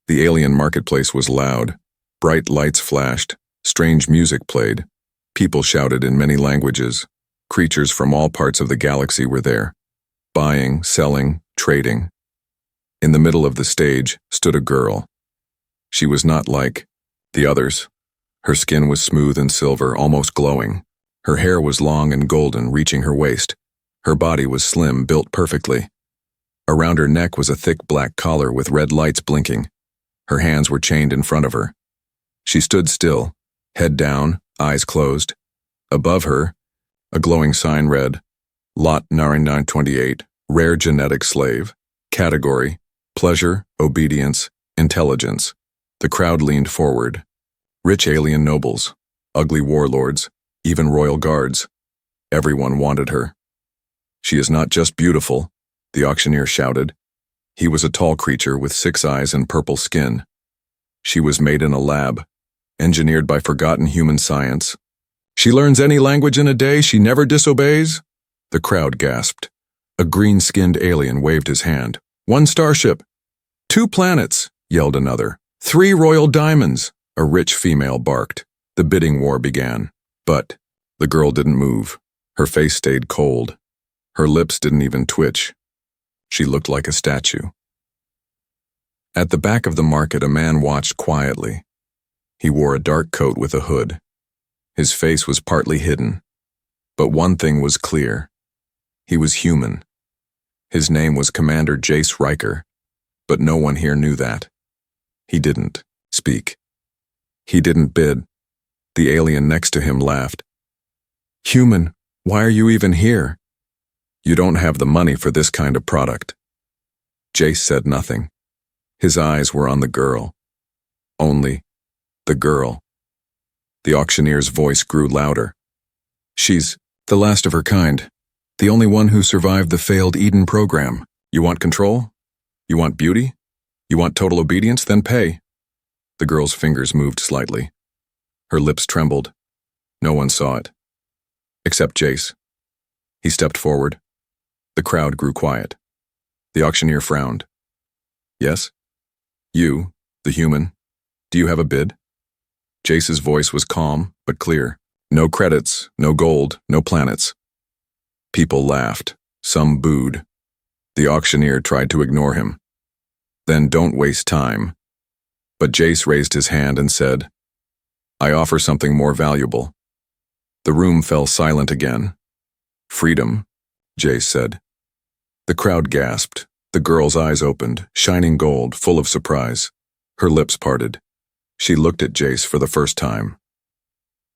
The alien marketplace was loud. Bright lights flashed. Strange music played. People shouted in many languages. Creatures from all parts of the galaxy were there. Buying, selling, trading. In the middle of the stage stood a girl. She was not like the others. Her skin was smooth and silver, almost glowing. Her hair was long and golden, reaching her waist. Her body was slim, built perfectly. Around her neck was a thick black collar with red lights blinking. Her hands were chained in front of her. She stood still, head down, eyes closed. Above her, a glowing sign read, Lot 9928, Rare Genetic Slave. Category, Pleasure, Obedience, Intelligence. The crowd leaned forward. Rich alien nobles, ugly warlords, even royal guards. Everyone wanted her. She is not just beautiful, the auctioneer shouted. He was a tall creature with 6 eyes and purple skin. She was made in a lab, engineered by forgotten human science. She learns any language in a day, she never disobeys? The crowd gasped. A green-skinned alien waved his hand. 1 starship. 2 planets, yelled another. 3 royal diamonds, a rich female barked. The bidding war began. But the girl didn't move. Her face stayed cold. Her lips didn't even twitch. She looked like a statue. At the back of the market, a man watched quietly. He wore a dark coat with a hood. His face was partly hidden. But one thing was clear. He was human. His name was Commander Jace Riker, but no one here knew that. He didn't speak. He didn't bid. The alien next to him laughed. Human, why are you even here? You don't have the money for this kind of product. Jace said nothing. His eyes were on the girl. Only the girl. The auctioneer's voice grew louder. She's the last of her kind. The only one who survived the failed Eden program. You want control? You want beauty? You want total obedience? Then pay. The girl's fingers moved slightly. Her lips trembled. No one saw it. Except Jace. He stepped forward. The crowd grew quiet. The auctioneer frowned. Yes? You, the human, do you have a bid? Jace's voice was calm, but clear. No credits, no gold, no planets. People laughed. Some booed. The auctioneer tried to ignore him. Then don't waste time. But Jace raised his hand and said, I offer something more valuable. The room fell silent again. Freedom, Jace said. The crowd gasped. The girl's eyes opened, shining gold, full of surprise. Her lips parted. She looked at Jace for the first time.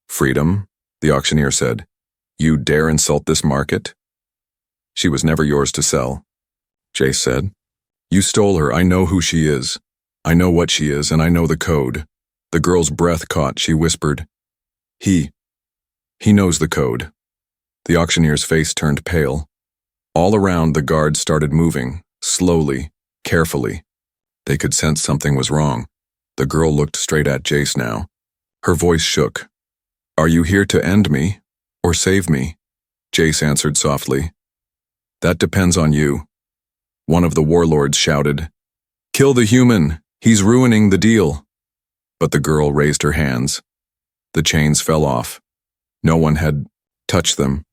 Freedom, the auctioneer said. You dare insult this market? She was never yours to sell, Jace said. You stole her. I know who she is. I know what she is, and I know the code. The girl's breath caught. She whispered. He knows the code. The auctioneer's face turned pale. All around, the guards started moving, slowly, carefully. They could sense something was wrong. The girl looked straight at Jace now. Her voice shook. Are you here to end me, or save me? Jace answered softly. That depends on you. One of the warlords shouted. Kill the human! He's ruining the deal! But the girl raised her hands. The chains fell off. No one had touched them.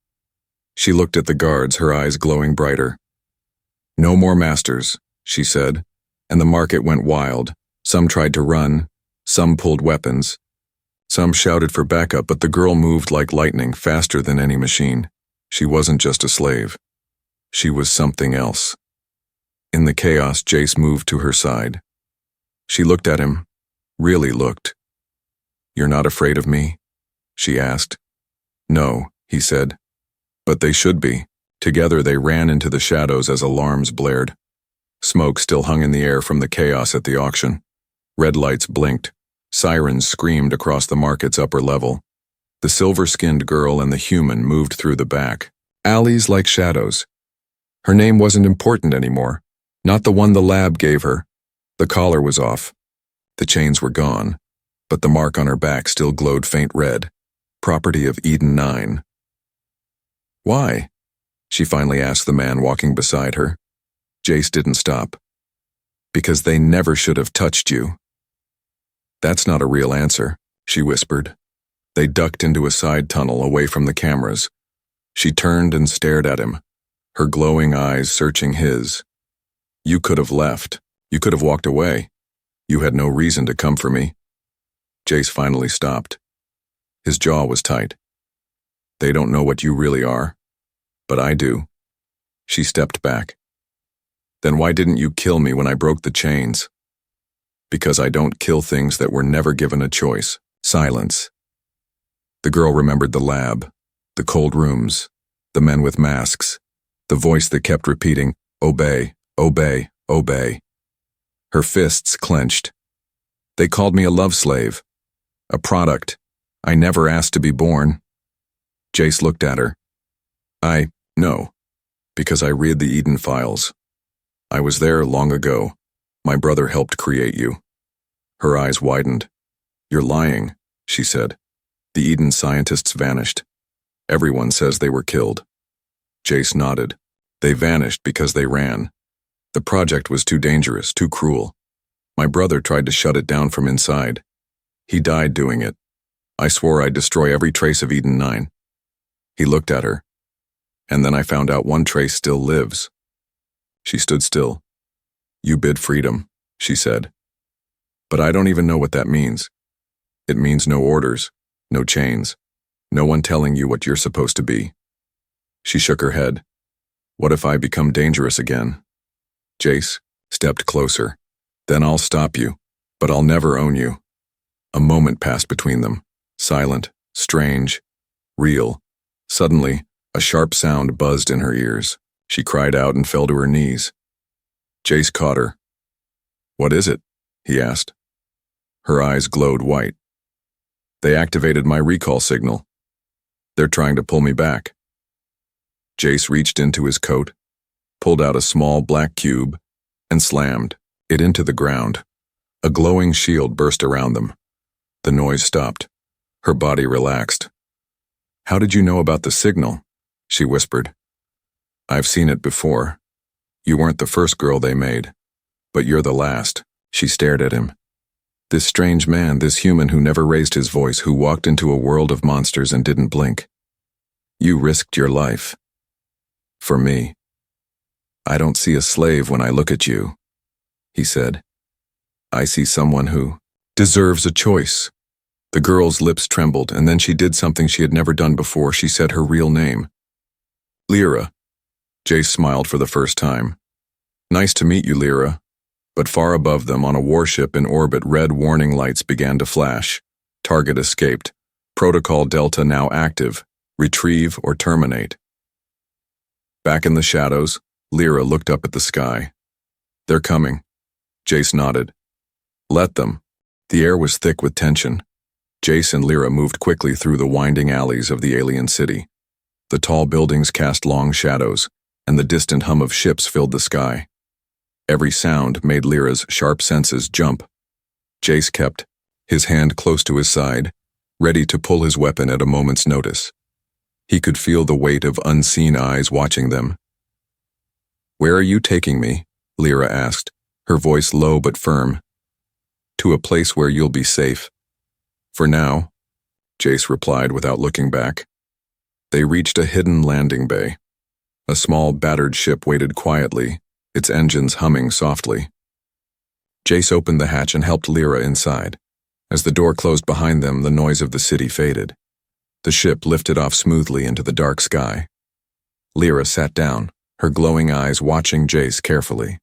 She looked at the guards, her eyes glowing brighter. No more masters, she said, and the market went wild. Some tried to run, some pulled weapons. Some shouted for backup, but the girl moved like lightning, faster than any machine. She wasn't just a slave. She was something else. In the chaos, Jace moved to her side. She looked at him, really looked. You're not afraid of me? She asked. No, he said. But they should be. Together they ran into the shadows as alarms blared. Smoke still hung in the air from the chaos at the auction. Red lights blinked. Sirens screamed across the market's upper level. The silver-skinned girl and the human moved through the back. Alleys like shadows. Her name wasn't important anymore. Not the one the lab gave her. The collar was off. The chains were gone. But the mark on her back still glowed faint red. Property of Eden 9. Why? She finally asked the man walking beside her. Jace didn't stop. Because they never should have touched you. That's not a real answer, she whispered. They ducked into a side tunnel away from the cameras. She turned and stared at him, her glowing eyes searching his. You could have left. You could have walked away. You had no reason to come for me. Jace finally stopped. His jaw was tight. They don't know what you really are, but I do. She stepped back. Then why didn't you kill me when I broke the chains? Because I don't kill things that were never given a choice. Silence. The girl remembered the lab, the cold rooms, the men with masks, the voice that kept repeating, obey, obey, obey. Her fists clenched. They called me a love slave, a product. I never asked to be born. Jace looked at her. I know, because I read the Eden files. I was there long ago. My brother helped create you. Her eyes widened. You're lying, she said. The Eden scientists vanished. Everyone says they were killed. Jace nodded. They vanished because they ran. The project was too dangerous, too cruel. My brother tried to shut it down from inside. He died doing it. I swore I'd destroy every trace of Eden 9. He looked at her. And then I found out one trace still lives. She stood still. You bid freedom, she said. But I don't even know what that means. It means no orders, no chains, no one telling you what you're supposed to be. She shook her head. What if I become dangerous again? Jace stepped closer. Then I'll stop you, but I'll never own you. A moment passed between them, silent, strange, real. Suddenly, a sharp sound buzzed in her ears. She cried out and fell to her knees. Jace caught her. What is it? He asked. Her eyes glowed white. They activated my recall signal. They're trying to pull me back. Jace reached into his coat, pulled out a small black cube, and slammed it into the ground. A glowing shield burst around them. The noise stopped. Her body relaxed. How did you know about the signal? She whispered. I've seen it before. You weren't the first girl they made, but you're the last. She stared at him. This strange man, this human who never raised his voice, who walked into a world of monsters and didn't blink. You risked your life. For me. I don't see a slave when I look at you, he said. I see someone who deserves a choice. The girl's lips trembled, and then she did something she had never done before. She said her real name. Lyra. Jace smiled for the first time. Nice to meet you, Lyra. But far above them, on a warship in orbit, red warning lights began to flash. Target escaped. Protocol Delta now active. Retrieve or terminate. Back in the shadows, Lyra looked up at the sky. They're coming. Jace nodded. Let them. The air was thick with tension. Jace and Lyra moved quickly through the winding alleys of the alien city. The tall buildings cast long shadows, and the distant hum of ships filled the sky. Every sound made Lyra's sharp senses jump. Jace kept his hand close to his side, ready to pull his weapon at a moment's notice. He could feel the weight of unseen eyes watching them. Where are you taking me? Lyra asked, her voice low but firm. To a place where you'll be safe. For now, Jace replied without looking back. They reached a hidden landing bay. A small, battered ship waited quietly, its engines humming softly. Jace opened the hatch and helped Lyra inside. As the door closed behind them, the noise of the city faded. The ship lifted off smoothly into the dark sky. Lyra sat down, her glowing eyes watching Jace carefully.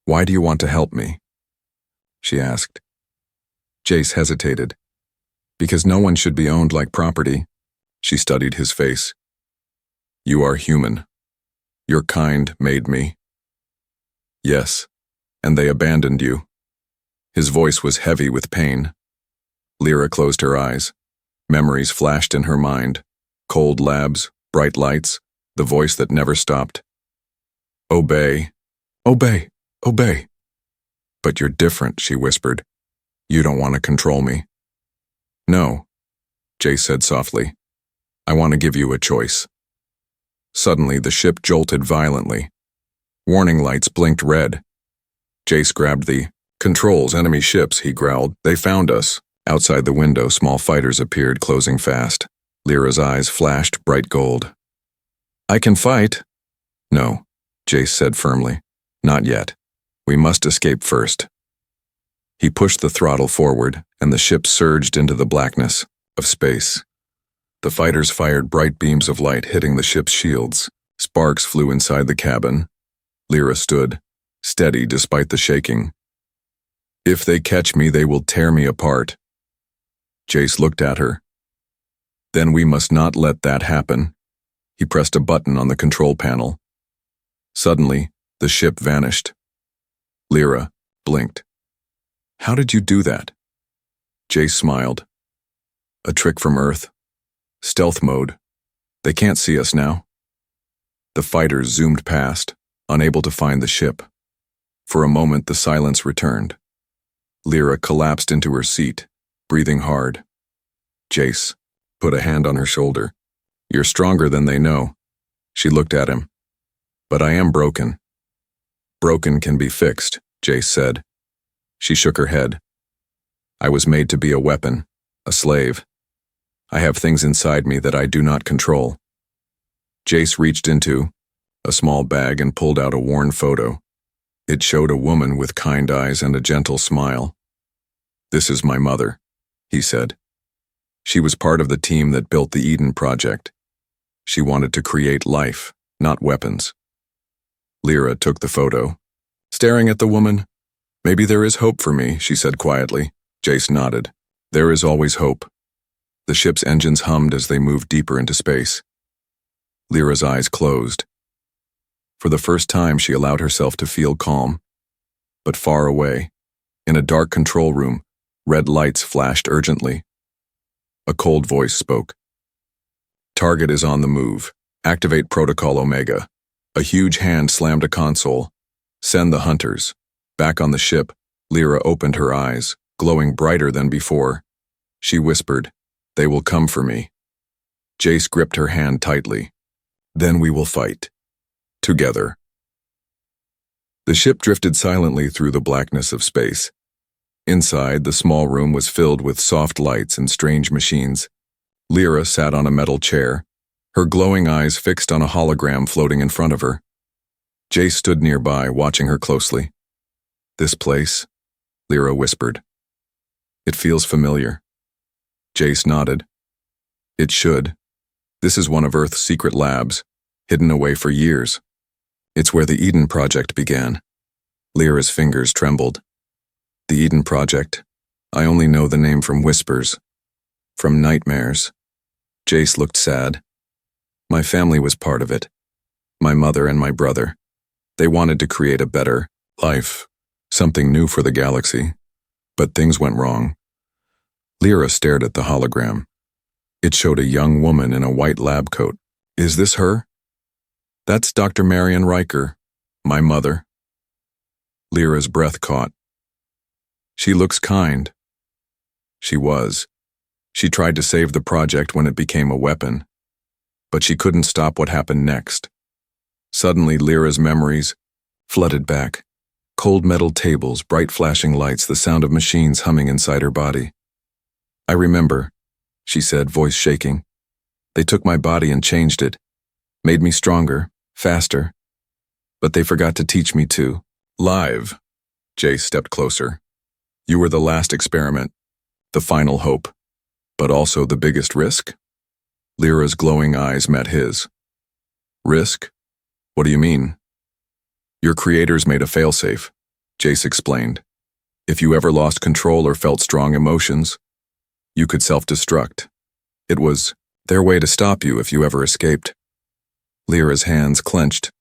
Why do you want to help me? She asked. Jace hesitated. Because no one should be owned like property. She studied his face. You are human. Your kind made me. Yes, and they abandoned you. His voice was heavy with pain. Lyra closed her eyes. Memories flashed in her mind. Cold labs, bright lights, the voice that never stopped. Obey, obey, obey. But you're different, she whispered. You don't want to control me. No, Jace said softly. I want to give you a choice. Suddenly, the ship jolted violently. Warning lights blinked red. Jace grabbed the controls. Enemy ships, he growled. They found us. Outside the window, small fighters appeared, closing fast. Lyra's eyes flashed bright gold. I can fight. No, Jace said firmly. Not yet. We must escape first. He pushed the throttle forward, and the ship surged into the blackness of space. The fighters fired bright beams of light, hitting the ship's shields. Sparks flew inside the cabin. Lyra stood, steady despite the shaking. If they catch me, they will tear me apart. Jace looked at her. Then we must not let that happen. He pressed a button on the control panel. Suddenly, the ship vanished. Lyra blinked. How did you do that? Jace smiled. A trick from Earth. Stealth mode. They can't see us now. The fighters zoomed past, unable to find the ship. For a moment, the silence returned. Lyra collapsed into her seat, breathing hard. Jace put a hand on her shoulder. You're stronger than they know. She looked at him. But I am broken. Broken can be fixed, Jace said. She shook her head. I was made to be a weapon, a slave. I have things inside me that I do not control. Jace reached into a small bag and pulled out a worn photo. It showed a woman with kind eyes and a gentle smile. This is my mother, he said. She was part of the team that built the Eden Project. She wanted to create life, not weapons. Lyra took the photo. Staring at the woman, maybe there is hope for me, she said quietly. Jace nodded. There is always hope. The ship's engines hummed as they moved deeper into space. Lyra's eyes closed. For the first time, she allowed herself to feel calm. But far away, in a dark control room, red lights flashed urgently. A cold voice spoke. Target is on the move. Activate Protocol Omega. A huge hand slammed a console. Send the hunters. Back on the ship, Lyra opened her eyes, glowing brighter than before. She whispered, They will come for me. Jace gripped her hand tightly. Then we will fight. Together. The ship drifted silently through the blackness of space. Inside, the small room was filled with soft lights and strange machines. Lyra sat on a metal chair, her glowing eyes fixed on a hologram floating in front of her. Jace stood nearby, watching her closely. This place, Lyra whispered. It feels familiar. Jace nodded. It should. This is one of Earth's secret labs, hidden away for years. It's where the Eden Project began. Lyra's fingers trembled. The Eden Project. I only know the name from whispers. From nightmares. Jace looked sad. My family was part of it. My mother and my brother. They wanted to create a better life, something new for the galaxy. But things went wrong. Lyra stared at the hologram. It showed a young woman in a white lab coat. Is this her? That's Dr. Marion Riker, my mother. Lyra's breath caught. She looks kind. She was. She tried to save the project when it became a weapon. But she couldn't stop what happened next. Suddenly, Lyra's memories flooded back. Cold metal tables, bright flashing lights, the sound of machines humming inside her body. I remember, she said, voice shaking. They took my body and changed it. Made me stronger, faster. But they forgot to teach me to live. Jace stepped closer. You were the last experiment, the final hope, but also the biggest risk? Lyra's glowing eyes met his. Risk? What do you mean? Your creators made a failsafe, Jace explained. If you ever lost control or felt strong emotions, you could self-destruct. It was their way to stop you if you ever escaped. Lyra's hands clenched.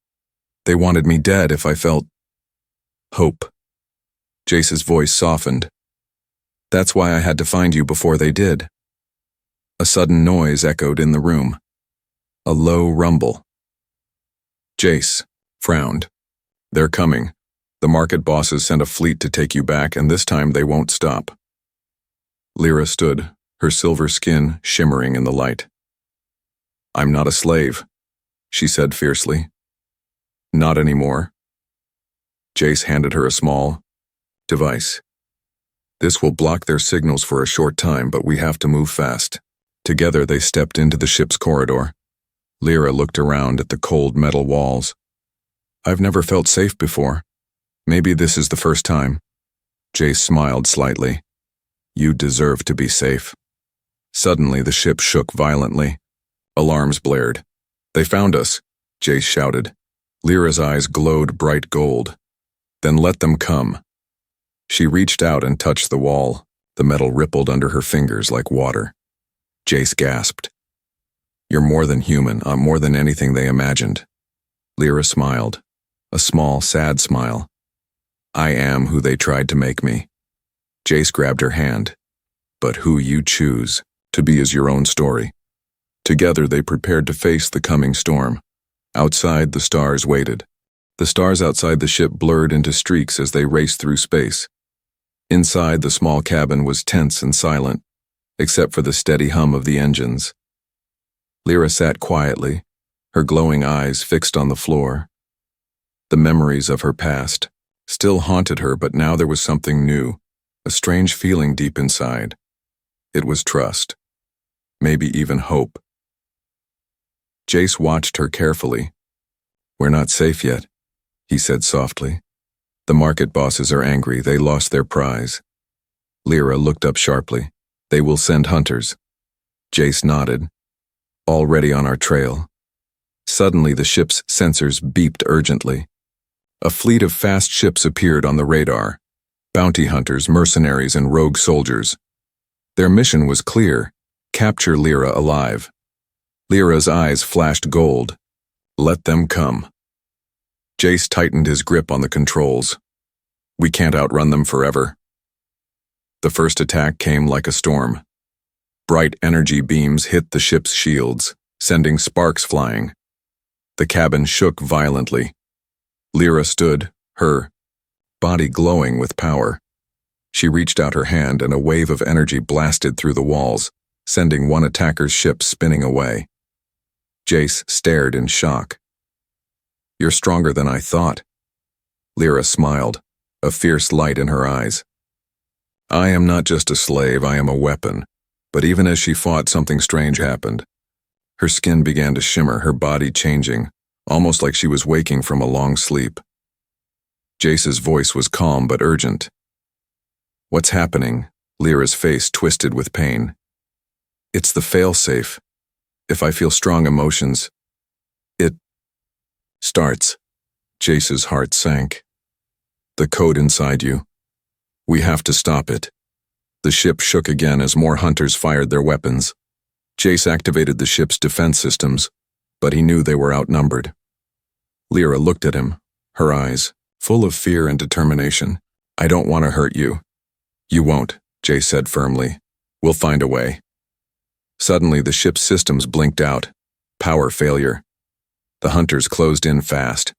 They wanted me dead if I felt hope. Jace's voice softened. That's why I had to find you before they did. A sudden noise echoed in the room. A low rumble. Jace frowned. They're coming. The market bosses sent a fleet to take you back, and this time they won't stop. Lyra stood, her silver skin shimmering in the light. I'm not a slave, she said fiercely. Not anymore. Jace handed her a small device. This will block their signals for a short time, but we have to move fast. Together they stepped into the ship's corridor. Lyra looked around at the cold metal walls. I've never felt safe before. Maybe this is the first time. Jace smiled slightly. You deserve to be safe. Suddenly the ship shook violently. Alarms blared. They found us, Jace shouted. Lyra's eyes glowed bright gold. Then let them come. She reached out and touched the wall. The metal rippled under her fingers like water. Jace gasped. You're more than human, more than anything they imagined. Lyra smiled. A small, sad smile. I am who they tried to make me. Jace grabbed her hand. But who you choose to be is your own story. Together they prepared to face the coming storm. Outside, the stars waited. The stars outside the ship blurred into streaks as they raced through space. Inside, the small cabin was tense and silent, except for the steady hum of the engines. Lyra sat quietly, her glowing eyes fixed on the floor. The memories of her past still haunted her, but now there was something new, a strange feeling deep inside. It was trust, maybe even hope. Jace watched her carefully. We're not safe yet, he said softly. The market bosses are angry, they lost their prize. Lyra looked up sharply. They will send hunters. Jace nodded. Already on our trail. Suddenly the ship's sensors beeped urgently. A fleet of fast ships appeared on the radar. Bounty hunters, mercenaries, and rogue soldiers. Their mission was clear: capture Lyra alive. Lyra's eyes flashed gold. Let them come. Jace tightened his grip on the controls. We can't outrun them forever. The first attack came like a storm. Bright energy beams hit the ship's shields, sending sparks flying. The cabin shook violently. Lyra stood, her body glowing with power. She reached out her hand and a wave of energy blasted through the walls, sending one attacker's ship spinning away. Jace stared in shock. You're stronger than I thought. Lyra smiled, a fierce light in her eyes. I am not just a slave, I am a weapon. But even as she fought, something strange happened. Her skin began to shimmer, her body changing, almost like she was waking from a long sleep. Jace's voice was calm but urgent. What's happening? Lyra's face twisted with pain. It's the failsafe. If I feel strong emotions, it starts. Jace's heart sank. The code inside you. We have to stop it. The ship shook again as more hunters fired their weapons. Jace activated the ship's defense systems, but he knew they were outnumbered. Lyra looked at him, her eyes full of fear and determination. I don't want to hurt you. You won't, Jace said firmly. We'll find a way. Suddenly, the ship's systems blinked out. Power failure. The hunters closed in fast.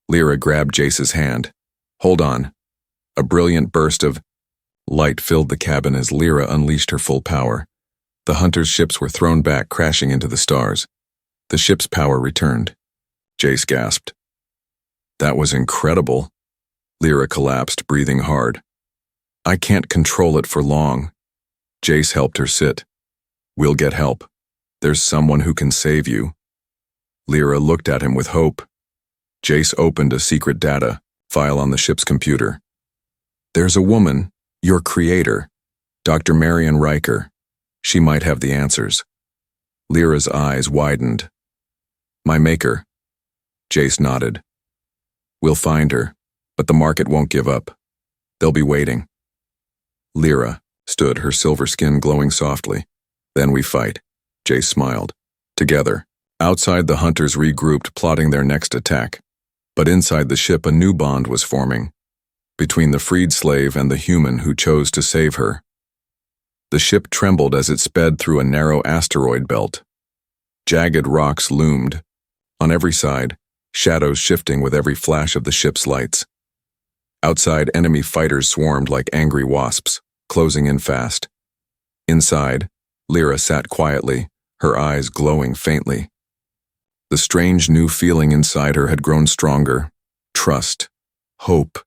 Lyra grabbed Jace's hand. Hold on. A brilliant burst of light filled the cabin as Lyra unleashed her full power. The hunters' ships were thrown back, crashing into the stars. The ship's power returned. Jace gasped. That was incredible. Lyra collapsed, breathing hard. I can't control it for long. Jace helped her sit. We'll get help. There's someone who can save you. Lyra looked at him with hope. Jace opened a secret data file on the ship's computer. There's a woman, your creator, Dr. Marion Riker. She might have the answers. Lyra's eyes widened. My maker. Jace nodded. We'll find her, but the market won't give up. They'll be waiting. Lyra stood, her silver skin glowing softly. Then we fight. Jace smiled. Together. Outside, the hunters regrouped, plotting their next attack. But inside the ship, a new bond was forming. Between the freed slave and the human who chose to save her. The ship trembled as it sped through a narrow asteroid belt. Jagged rocks loomed. On every side, shadows shifting with every flash of the ship's lights. Outside, enemy fighters swarmed like angry wasps, closing in fast. Inside, Lyra sat quietly, her eyes glowing faintly. The strange new feeling inside her had grown stronger. Trust. hope,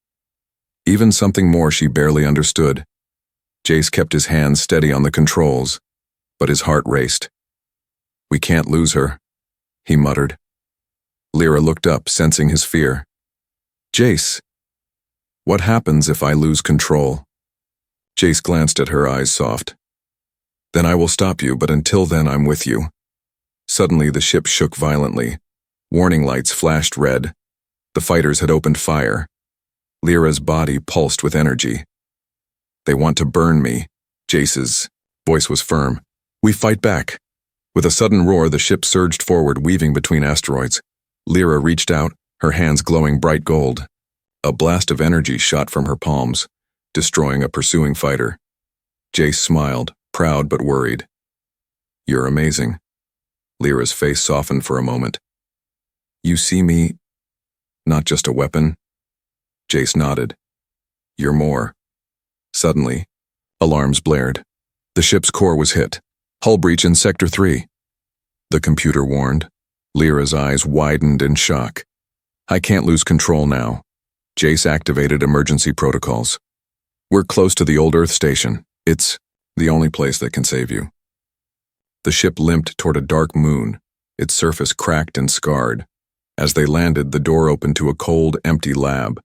even something more she barely understood. Jace kept his hands steady on the controls, but his heart raced. "We can't lose her," he muttered. Lyra looked up, sensing his fear. "Jace, what happens if I lose control?" Jace glanced at her, eyes soft. "Then I will stop you, but until then I'm with you." Suddenly the ship shook violently. Warning lights flashed red. The fighters had opened fire. Lyra's body pulsed with energy. "They want to burn me." Jace's voice was firm. "We fight back." With a sudden roar, the ship surged forward, weaving between asteroids. Lyra reached out, her hands glowing bright gold. A blast of energy shot from her palms, destroying a pursuing fighter. Jace smiled, proud but worried. "You're amazing." Lyra's face softened for a moment. "You see me, not just a weapon?" Jace nodded. "You're more." Suddenly, alarms blared. The ship's core was hit. "Hull breach in Sector 3. The computer warned. Lyra's eyes widened in shock. "I can't lose control now." Jace activated emergency protocols. "We're close to the old Earth station. It's the only place that can save you." The ship limped toward a dark moon, its surface cracked and scarred. As they landed, the door opened to a cold, empty lab.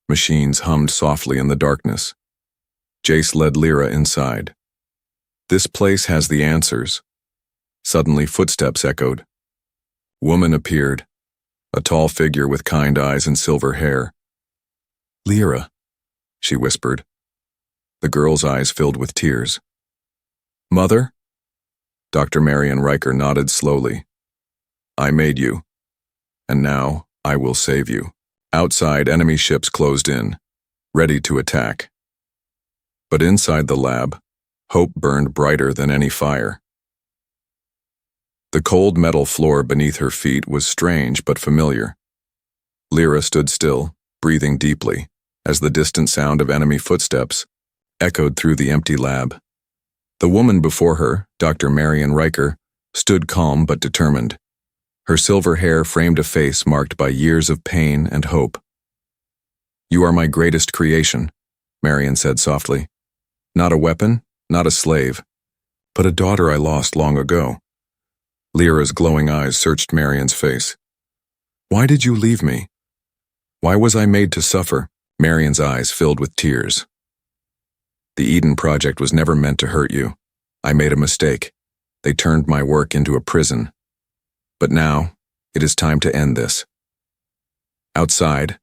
Machines hummed softly in the darkness. Jace led Lyra inside. "This place has the answers." Suddenly, footsteps echoed. Woman appeared, a tall figure with kind eyes and silver hair. "Lyra," she whispered. The girl's eyes filled with tears. "Mother?" Dr. Marion Riker nodded slowly. "I made you, and now I will save you." Outside, enemy ships closed in, ready to attack. But inside the lab, hope burned brighter than any fire. The cold metal floor beneath her feet was strange but familiar. Lyra stood still, breathing deeply, as the distant sound of enemy footsteps echoed through the empty lab. The woman before her, Dr. Marion Riker, stood calm but determined. Her silver hair framed a face marked by years of pain and hope. "You are my greatest creation," Marion said softly. "Not a weapon, not a slave, but a daughter I lost long ago." Lyra's glowing eyes searched Marion's face. "Why did you leave me? Why was I made to suffer?" Marion's eyes filled with tears. "The Eden Project was never meant to hurt you. I made a mistake. They turned my work into a prison. But now, it is time to end this." Outside,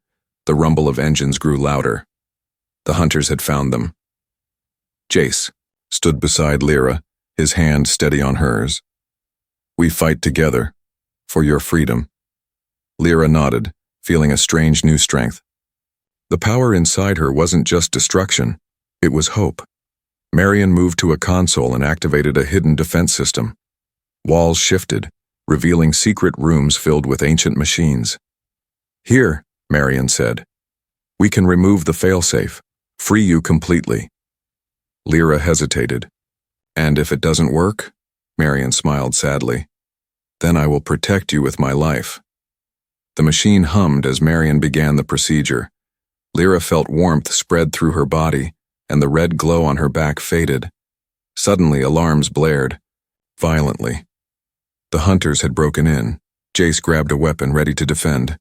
the rumble of engines grew louder. The hunters had found them. Jace stood beside Lyra, his hand steady on hers. "We fight together, for your freedom." Lyra nodded, feeling a strange new strength. The power inside her wasn't just destruction, it was hope. Marion moved to a console and activated a hidden defense system. Walls shifted, revealing secret rooms filled with ancient machines. "Here," Marion said. "We can remove the failsafe, free you completely." Lyra hesitated. "And if it doesn't work?" Marion smiled sadly. "Then I will protect you with my life." The machine hummed as Marion began the procedure. Lyra felt warmth spread through her body, and the red glow on her back faded. Suddenly, alarms blared, violently. The hunters had broken in. Jace grabbed a weapon ready to defend.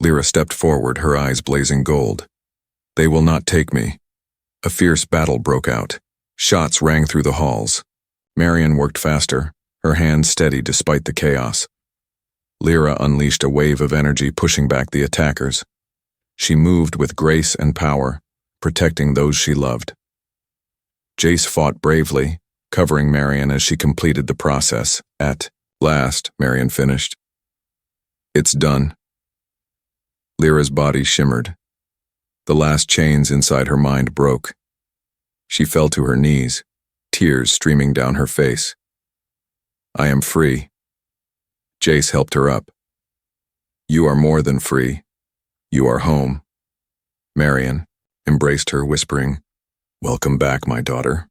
Lyra stepped forward, her eyes blazing gold. "They will not take me." A fierce battle broke out. Shots rang through the halls. Marion worked faster, her hands steady despite the chaos. Lyra unleashed a wave of energy, pushing back the attackers. She moved with grace and power, protecting those she loved. Jace fought bravely, covering Marion as she completed the process. At last, Marion finished. "It's done." Lyra's body shimmered. The last chains inside her mind broke. She fell to her knees, tears streaming down her face. "I am free." Jace helped her up. "You are more than free. You are home." Marion embraced her, whispering, "Welcome back, my daughter."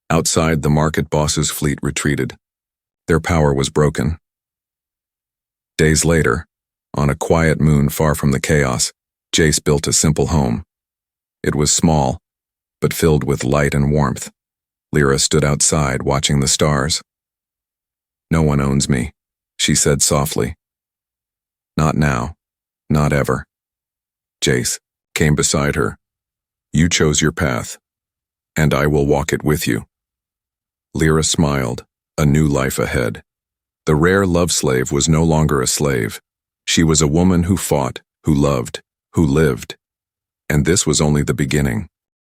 Outside, the market boss's fleet retreated. Their power was broken. Days later, on a quiet moon far from the chaos, Jace built a simple home. It was small, but filled with light and warmth. Lyra stood outside watching the stars. "No one owns me," she said softly. "Not now, not ever." Jace came beside her. "You chose your path, and I will walk it with you." Lyra smiled, a new life ahead. The rare love slave was no longer a slave. She was a woman who fought, who loved, who lived. And this was only the beginning.